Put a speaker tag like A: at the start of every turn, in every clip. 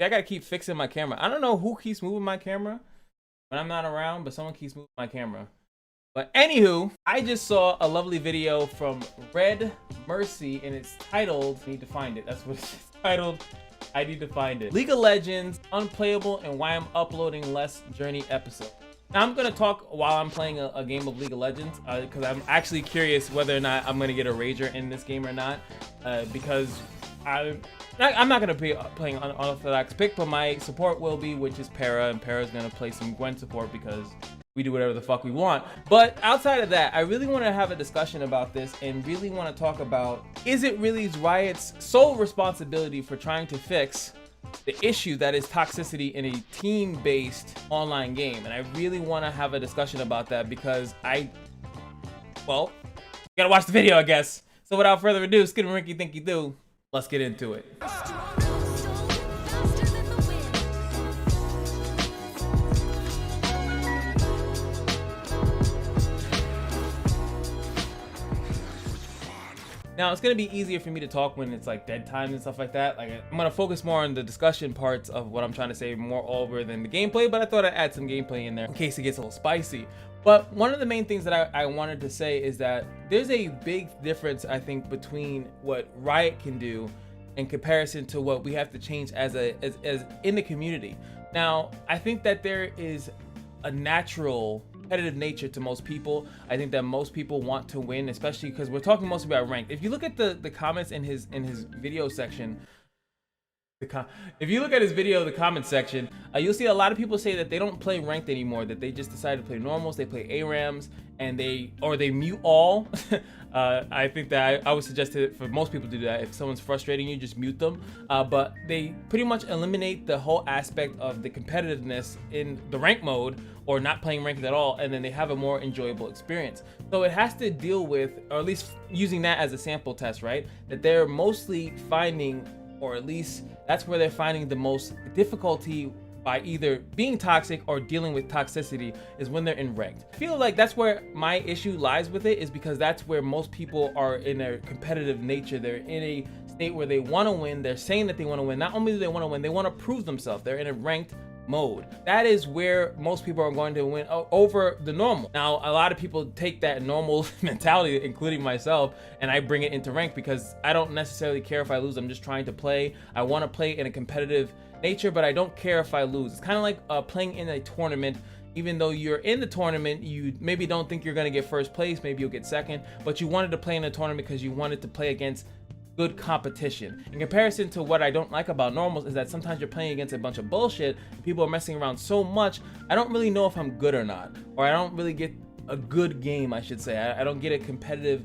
A: I gotta keep fixing my camera. I don't know who keeps moving my camera when I'm not around, but someone keeps moving my camera. But anywho, I just saw a lovely video from Redmercy, and it's titled, I need to find it. That's what it's titled. I need to find it. League of Legends, Unplayable, and Why I'm Uploading Less Journey episode. Now I'm gonna talk while I'm playing a game of League of Legends, because I'm actually curious whether or not I'm gonna get a Rager in this game or not, because I'm not gonna be playing unorthodox pick, but my support will be, which is Para, and Para's gonna play some Gwen support because we do whatever the fuck we want. But outside of that, I really want to have a discussion about this and really want to talk about, is it really Riot's sole responsibility for trying to fix the issue that is toxicity in a team-based online game? And I really want to have a discussion about that because well, you gotta watch the video, I guess. So without further ado, skid and rinky thinky do, let's get into it. Now, it's going to be easier for me to talk when it's like dead times and stuff like that. Like, I'm going to focus more on the discussion parts of what I'm trying to say more over than the gameplay, but I thought I'd add some gameplay in there in case it gets a little spicy. But one of the main things that I wanted to say is that there's a big difference, I think, between what Riot can do in comparison to what we have to change as in the community. Now, I think that there is a natural competitive nature to most people. I think that most people want to win, especially because we're talking mostly about ranked. If you look at the comments in his video section, if you look at his video, the comment section, you'll see a lot of people say that they don't play ranked anymore, that they just decided to play normals, they play ARAMs, and they mute all. I think that I would suggest for most people to do that. If someone's frustrating you, just mute them. But they pretty much eliminate the whole aspect of the competitiveness in the rank mode, or not playing ranked at all, and then they have a more enjoyable experience. So it has to deal with, or at least using that as a sample test, right? That they're mostly finding, or at least that's where they're finding the most difficulty by either being toxic or dealing with toxicity, is when they're in ranked. I feel like that's where my issue lies with it, is because that's where most people are in their competitive nature. They're in a state where they want to win. They're saying that they want to win. Not only do they want to win, they want to prove themselves. They're in a ranked mode. That is where most people are going to win over the normal. Now, a lot of people take that normal mentality, including myself, and I bring it into rank because I don't necessarily care if I lose. I'm just trying to play. I want to play in a competitive nature, but I don't care if I lose. It's kind of like playing in a tournament. Even though you're in the tournament, you maybe don't think you're going to get first place, maybe you'll get second, but you wanted to play in a tournament because you wanted to play against good competition. In comparison to what I don't like about normals is that sometimes you're playing against a bunch of bullshit. People are messing around so much, I don't really know if I'm good or not, or I don't really get a good game, I should say. I don't get a competitive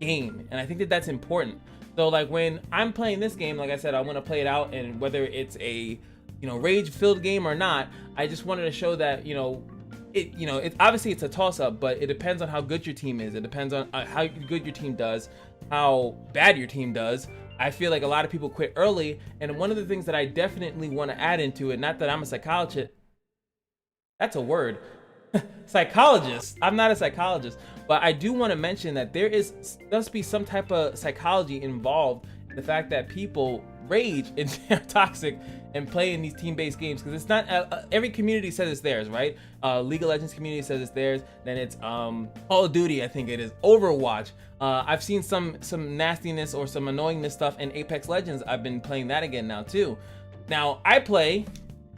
A: game, and I think that that's important. So like when I'm playing this game, like I said, I want to play it out, and whether it's a rage-filled game or not, I just wanted to show that it obviously it's a toss-up, but it depends on how good your team is. It depends on how good your team does, how bad your team does. I feel like a lot of people quit early, and one of the things that I definitely want to add into it, not that I'm a psychologist, that's a word, psychologist, I'm not a psychologist, but I do want to mention that there must be some type of psychology involved in the fact that people rage and they're toxic and play in these team-based games, because it's not every community says it's theirs, right? League of Legends community says it's theirs, then it's Call of Duty, I think it is, Overwatch. I've seen some nastiness or some annoyingness stuff in Apex Legends. I've been playing that again now too. Now I play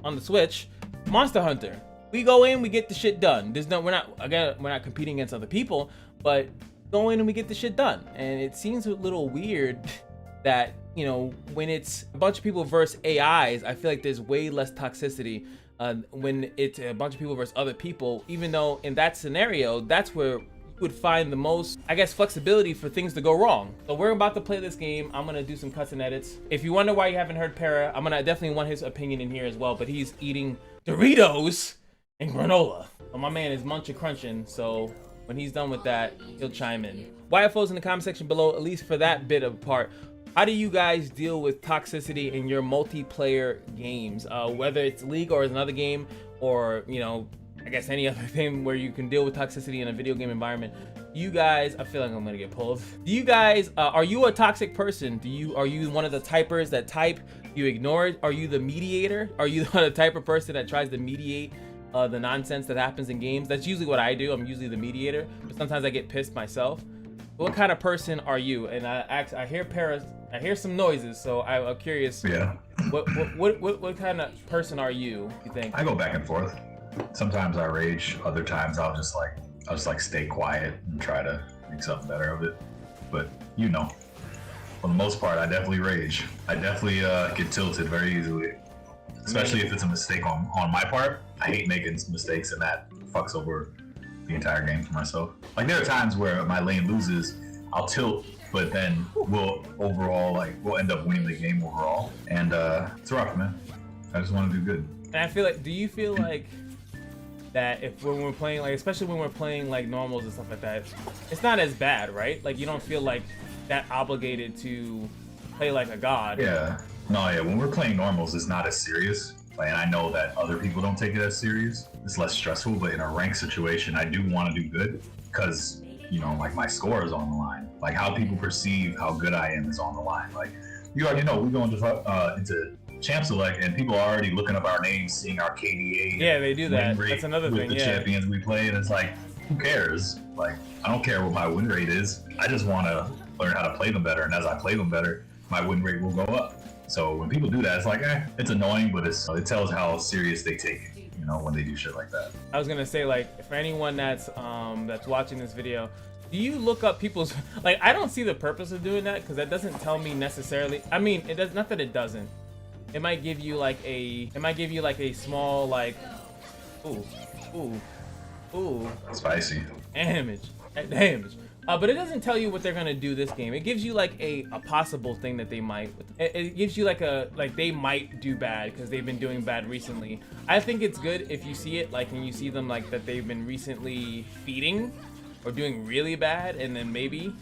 A: on the Switch Monster Hunter. We go in, we get the shit done. We're not competing against other people, but go in and we get the shit done. And it seems a little weird that, when it's a bunch of people versus AIs, I feel like there's way less toxicity when it's a bunch of people versus other people, even though in that scenario, that's where you would find the most, I guess, flexibility for things to go wrong. So we're about to play this game. I'm gonna do some cuts and edits. If you wonder why you haven't heard Para, I'm gonna definitely want his opinion in here as well, but he's eating Doritos and granola. Well, my man is munching crunching, so when he's done with that, he'll chime in. YFO's in the comment section below, at least for that bit of part. How do you guys deal with toxicity in your multiplayer games? Whether it's League or it's another game, or I guess any other thing where you can deal with toxicity in a video game environment. You guys, I feel like I'm gonna get pulled. Do you guys, are you a toxic person? Are you one of the typers that type You ignore it? Are you the mediator? Are you the type of person that tries to mediate the nonsense that happens in games? That's usually what I do. I'm usually the mediator, but sometimes I get pissed myself. What kind of person are you? And I hear some noises, so I'm curious.
B: Yeah.
A: What kind of person are you think?
B: I go back and forth. Sometimes I rage. Other times I'll just like stay quiet and try to make something better of it. But you know, for the most part, I definitely rage. I definitely get tilted very easily, especially if it's a mistake on my part. I hate making mistakes, and that fucks over the entire game for myself. Like there are times where my lane loses, I'll tilt, but then we'll end up winning the game overall. And it's rough, man. I just want to do good.
A: And I feel like, do you feel like that if when we're playing, like especially when we're playing like normals and stuff like that, it's not as bad, right? Like you don't feel like that obligated to play like a god.
B: Yeah. No, yeah. When we're playing normals, it's not as serious. And I know that other people don't take it as serious. It's less stressful, but in a ranked situation, I do want to do good because, you know, like my score is on the line. Like how people perceive how good I am is on the line. Like you already know, we go into champ select and people are already looking up our names, seeing our KDA.
A: Yeah, they do that. That's another thing.
B: With the champions we play, and it's like, who cares? Like, I don't care what my win rate is. I just want to learn how to play them better, and as I play them better, my win rate will go up. So when people do that, it's like, it's annoying, but it tells how serious they take it, you know, when they do shit like that.
A: I was gonna say, like, for anyone that's watching this video, do you look up people's, like, I don't see the purpose of doing that because that doesn't tell me necessarily. I mean, it does not that it doesn't. It might give you like a small like, ooh,
B: spicy
A: damage. But it doesn't tell you what they're gonna do this game. It gives you like a possible thing that they might. It gives you like they might do bad because they've been doing bad recently. I think it's good if you see it like and you see them like that they've been recently feeding or doing really bad, and then maybe.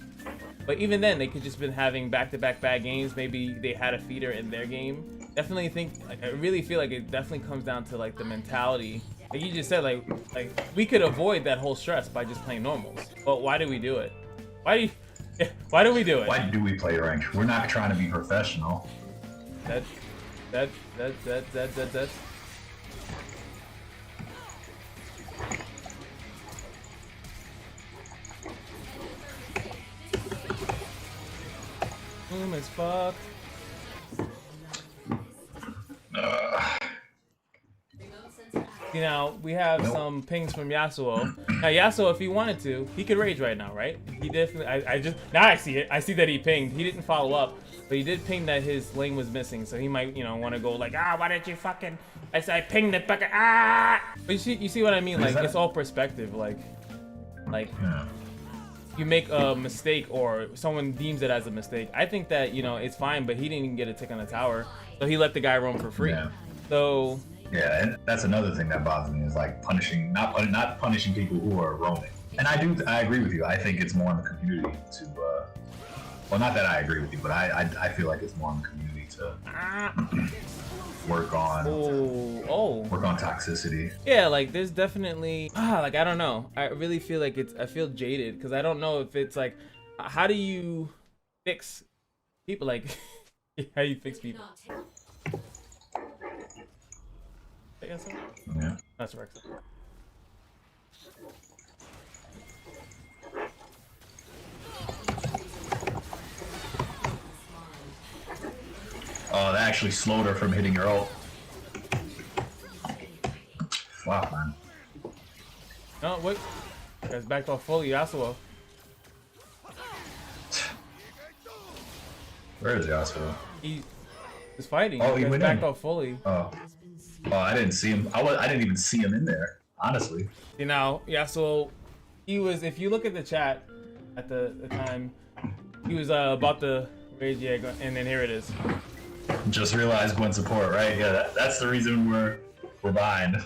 A: But even then, they could just been having back-to-back bad games. Maybe they had a feeder in their game. Definitely think, like, I really feel like it definitely comes down to like the mentality. Like you just said, like we could avoid that whole stress by just playing normals. But why do we do it? Why do we do it?
B: Why do we play ranked? We're not trying to be professional.
A: That. Boom as fuck. You know, we have some pings from Yasuo. Now, Yasuo, if he wanted to, he could rage right now, right? He definitely. Now I see it. I see that he pinged. He didn't follow up, but he did ping that his lane was missing. So he might, you know, want to go like, why didn't you fucking? I pinged the fucking But you see what I mean? Like it's all perspective. Like.
B: Yeah.
A: You make a mistake or someone deems it as a mistake. I think that, you know, it's fine, but he didn't even get a tick on the tower, so he let the guy roam for free.
B: Yeah.
A: So
B: yeah, and that's another thing that bothers me is like not punishing people who are roaming. And I agree with you. I think it's more in the community to well, not that I agree with you, but I feel like it's more in the community to work on toxicity.
A: Yeah, like there's definitely like I don't know. I really feel like I feel jaded because I don't know if it's like how do you fix people, like how do you fix people?
B: Yeah.
A: That's right.
B: Oh, that actually slowed her from hitting her ult. Wow, man.
A: No, what? Guys backed off fully, Yasuo.
B: Where is Yasuo?
A: He was fighting.
B: Oh, he went
A: backed
B: in.
A: off fully.
B: Oh, I didn't see him. I didn't even see him in there, honestly.
A: You know, Yasuo, he was, if you look at the chat at the time, he was about to rage, yeah, and then here it is.
B: Just realized Gwen support, right? Yeah, that's the reason we're behind.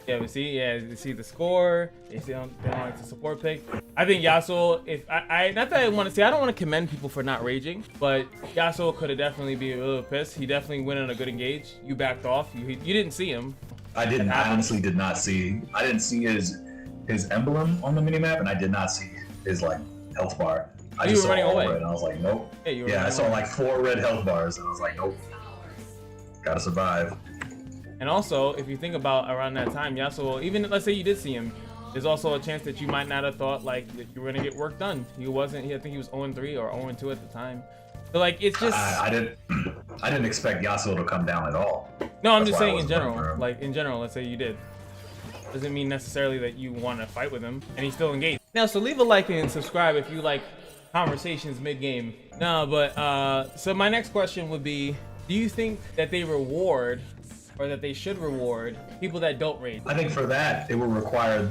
A: Yeah, you see the score. You see, they don't like the support pick. I think Yasuo, if I not that I want to say, I don't want to commend people for not raging, but Yasuo could have definitely been a little pissed. He definitely went on a good engage. You backed off. You didn't see him.
B: I didn't. I honestly did not see. I didn't see his emblem on the minimap, and I did not see his like health bar. I just saw all red, and I was like, nope. Yeah, I saw like 4 red health bars, and I was like, nope. Gotta survive.
A: And also, if you think about around that time, Yasuo, even let's say you did see him, there's also a chance that you might not have thought like that you were gonna get work done. He wasn't. I think he was 0-3 or 0-2 at the time. So like it's just.
B: I didn't expect Yasuo to come down at all.
A: No, I'm just saying in general. Like in general, let's say you did. Doesn't mean necessarily that you want to fight with him, and he's still engaged. Now, so leave a like and subscribe if you like conversations mid-game. No, but so my next question would be, do you think that they reward or that they should reward people that don't rage?
B: I think for that, it will require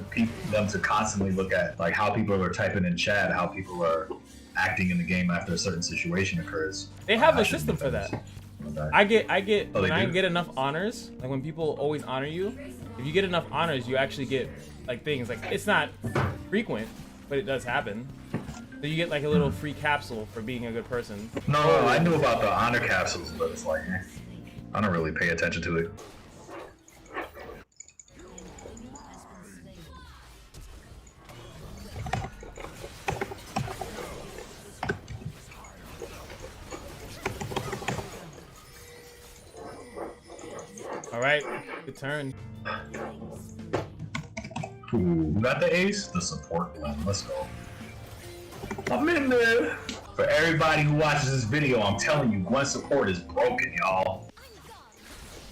B: them to constantly look at like how people are typing in chat, how people are acting in the game after a certain situation occurs.
A: They have a system for that. I get
B: Oh,
A: when I get enough honors, like when people always honor you, if you get enough honors, you actually get like things like, it's not frequent, but it does happen. So you get like a little free capsule for being a good person.
B: No, I knew about the honor capsules, but it's like, I don't really pay attention to it.
A: All right, good turn.
B: Ooh, who got the ace? The support one. Let's go. I'm in there. For everybody who watches this video, I'm telling you, Gwen support is broken, y'all.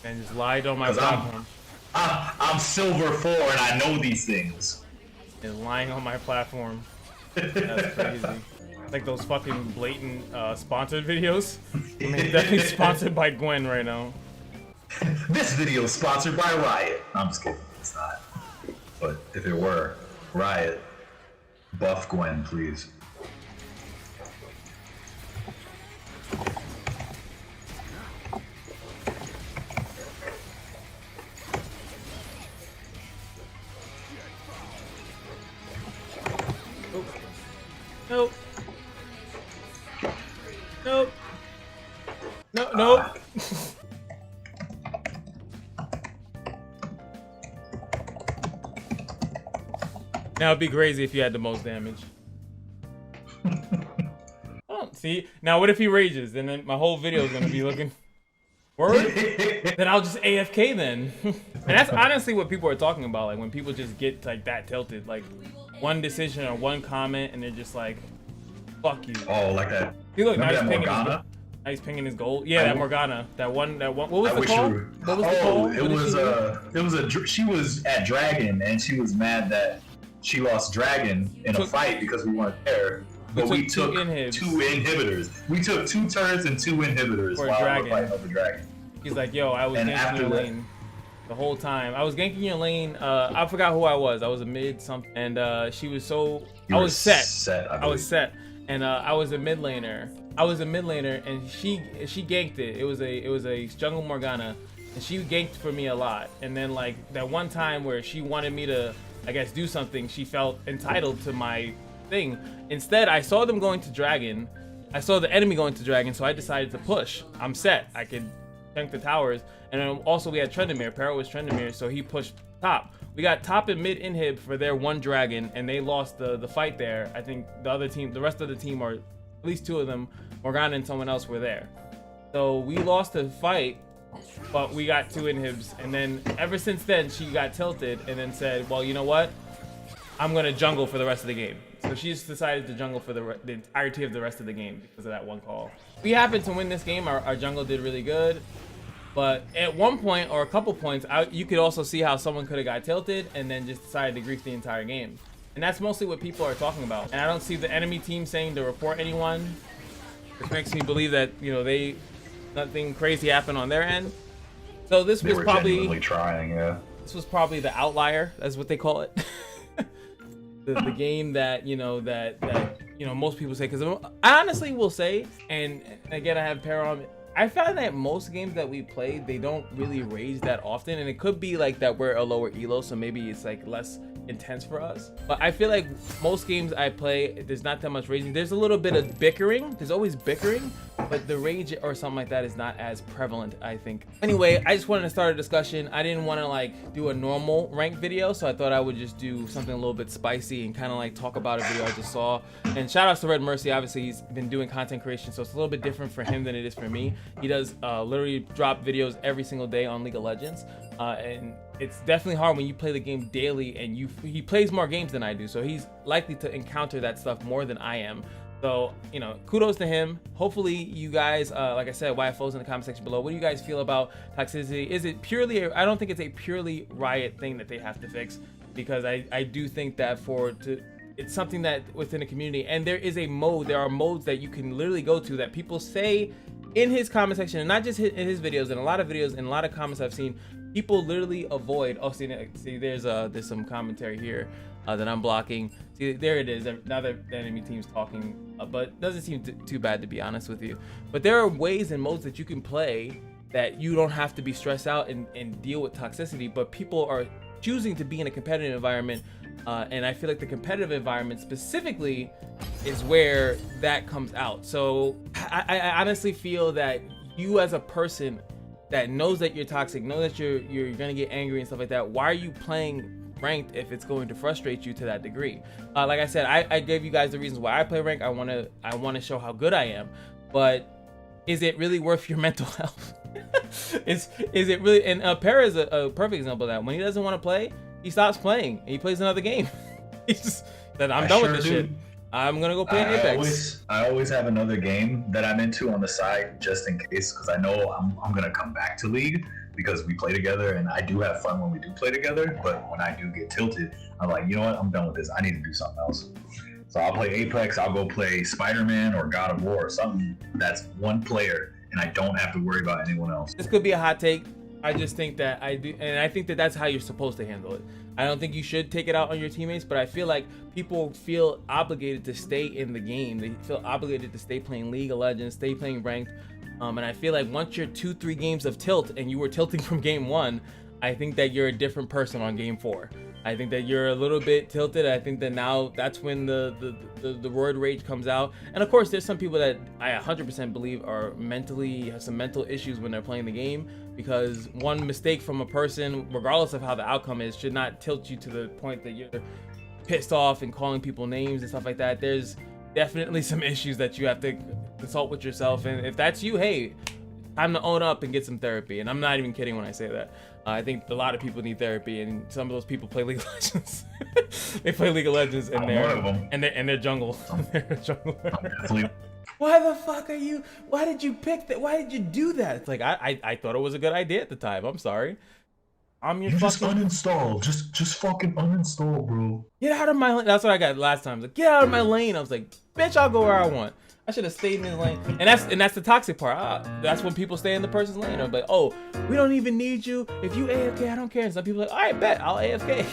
A: And just lied on my platform.
B: I'm silver 4 and I know these things.
A: And lying on my platform. That's crazy. Like those fucking blatant sponsored videos. I mean, definitely sponsored by Gwen right now.
B: This video is sponsored by Riot. I'm just kidding, it's not. But if it were, Riot, buff Gwen, please.
A: Nope. Nope. No, nope. Now it'd be crazy if you had the most damage. Oh, see? Now what if he rages? Then my whole video is gonna be looking... Word? Then I'll just AFK then. And that's honestly what people are talking about, like when people just get like that tilted, like one decision or one comment and they're just like, fuck you.
B: Oh, like that.
A: See, look, now
B: he's
A: pinging his gold. Yeah, that Morgana. That one, what was the call? What was the call?
B: She was at Dragon and she was mad that she lost Dragon in a fight because we weren't there. But we took two inhibitors. We took 2 turns and 2 inhibitors while we were fighting over Dragon.
A: He's like, yo, I was ganking your lane the whole time. I was ganking your lane. I forgot who I was. I was a mid something, and she was so. I was set. I was set, and I was a mid laner. And she ganked it. It was a jungle Morgana, and she ganked for me a lot. And then like that one time where she wanted me to, I guess, do something, she felt entitled to my thing. Instead, I saw them going to Dragon. I saw the enemy going to Dragon, so I decided to push. I'm set. I could tank the towers. And then also we had Trendemir. APPAREL was Trendemir, so he pushed top. We got top and mid inhib for their one Dragon, and they lost the fight there. I think the rest of the team, or at least 2 of them, Morgana and someone else, were there. So we lost the fight, but we got 2 inhibs. And then ever since then, she got tilted and then said, well, you know what? I'm gonna jungle for the rest of the game. So she just decided to jungle for the entirety of the rest of the game because of that one call. We happened to win this game. Our jungle did really good. But at one point or a couple points, you could also see how someone could have got tilted and then just decided to grief the entire game. And that's mostly what people are talking about. And I don't see the enemy team saying to report anyone, which makes me believe that, you know, nothing crazy happened on their end. So this was probably
B: genuinely trying, yeah.
A: This was probably the outlier, that's what they call it. the game that most people say, because I honestly will say, and again I have APPAREL, I found that most games that we play, they don't really rage that often, and it could be like that we're a lower elo, so maybe it's like less intense for us. But I feel like most games I play, there's not that much raging. There's a little bit of bickering. There's always bickering, but the rage or something like that is not as prevalent, I think. Anyway, I just wanted to start a discussion. I didn't want to like do a normal ranked video, so I thought I would just do something a little bit spicy and kind of like talk about a video I just saw. And shout outs to Redmercy. Obviously, he's been doing content creation, so it's a little bit different for him than it is for me. He does literally drop videos every single day on League of Legends, and it's definitely hard when you play the game daily, and he plays more games than I do, so he's likely to encounter that stuff more than I am. So, you know, kudos to him. Hopefully you guys, like I said, YFO's in the comment section below. What do you guys feel about Toxicity? Is it purely, I don't think it's a purely Riot thing that they have to fix, because I do think that it's something that within the community, and there is a mode, there are modes that you can literally go to that people say in his comment section, and not just in his videos, in a lot of videos, and a lot of comments I've seen, people literally avoid. Oh, see there's some commentary here that I'm blocking. See, there it is. Now that the enemy team's talking, but it doesn't seem too bad, to be honest with you. But there are ways and modes that you can play that you don't have to be stressed out and deal with toxicity, but people are choosing to be in a competitive environment, and I feel like the competitive environment specifically is where that comes out. So I honestly feel that you, as a person that knows that you're toxic, know that you're gonna get angry and stuff like that, why are you playing ranked if it's going to frustrate you to that degree? Like I said, I gave you guys the reasons why I play ranked. I want to show how good I am, but is it really worth your mental health? is it really? And APPAREL is a perfect example of that. When he doesn't want to play, he stops playing and he plays another game. He's just that I'm done with this shit. I'm gonna go play an Apex.
B: I always have another game that I'm into on the side just in case, because I know I'm gonna come back to League because we play together, and I do have fun when we do play together. But when I do get tilted, I'm like, you know what? I'm done with this. I need to do something else. So I'll play Apex. I'll go play Spider-Man or God of War or something that's one player, and I don't have to worry about anyone else.
A: This could be a hot take. I just think that I do, and I think that that's how you're supposed to handle it. I don't think you should take it out on your teammates, but I feel like people feel obligated to stay in the game. They feel obligated to stay playing League of Legends, stay playing ranked. And I feel like once you're 2-3 games of tilt and you were tilting from game 1, I think that you're a different person on game 4. I think that you're a little bit tilted. I think that now that's when the roid rage comes out. And of course, there's some people that I 100% believe are have some mental issues when they're playing the game, because one mistake from a person, regardless of how the outcome is, should not tilt you to the point that you're pissed off and calling people names and stuff like that. There's definitely some issues that you have to consult with yourself, and if that's you, hey, time to own up and get some therapy. And I'm not even kidding when I say that. I think a lot of people need therapy, and some of those people play League of Legends. They play League of Legends and they're jungle. Why the fuck are you? Why did you pick that? Why did you do that? It's like I thought it was a good idea at the time. I'm sorry. You
B: just uninstall. Just fucking uninstall, bro.
A: Get out of my lane. That's what I got last time. I was like, get out of my lane. I was like, bitch, I'll go where I want. I should have stayed in his lane. And that's the toxic part. That's when people stay in the person's lane. I'm like, oh, we don't even need you. If you AFK, I don't care. And some people are like, all right, bet, I'll AFK.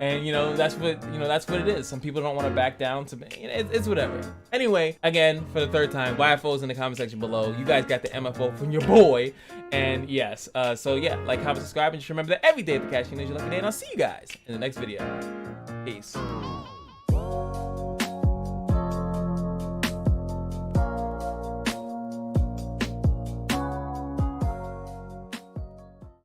A: And that's what it is. Some people don't want to back down. It's whatever. Anyway, again, for the third time, YFO's in the comment section below. You guys got the M.F.O from your boy. And yes, so yeah, like, comment, subscribe, and just remember that every day at the Kashino is your lucky day. And I'll see you guys in the next video. Peace.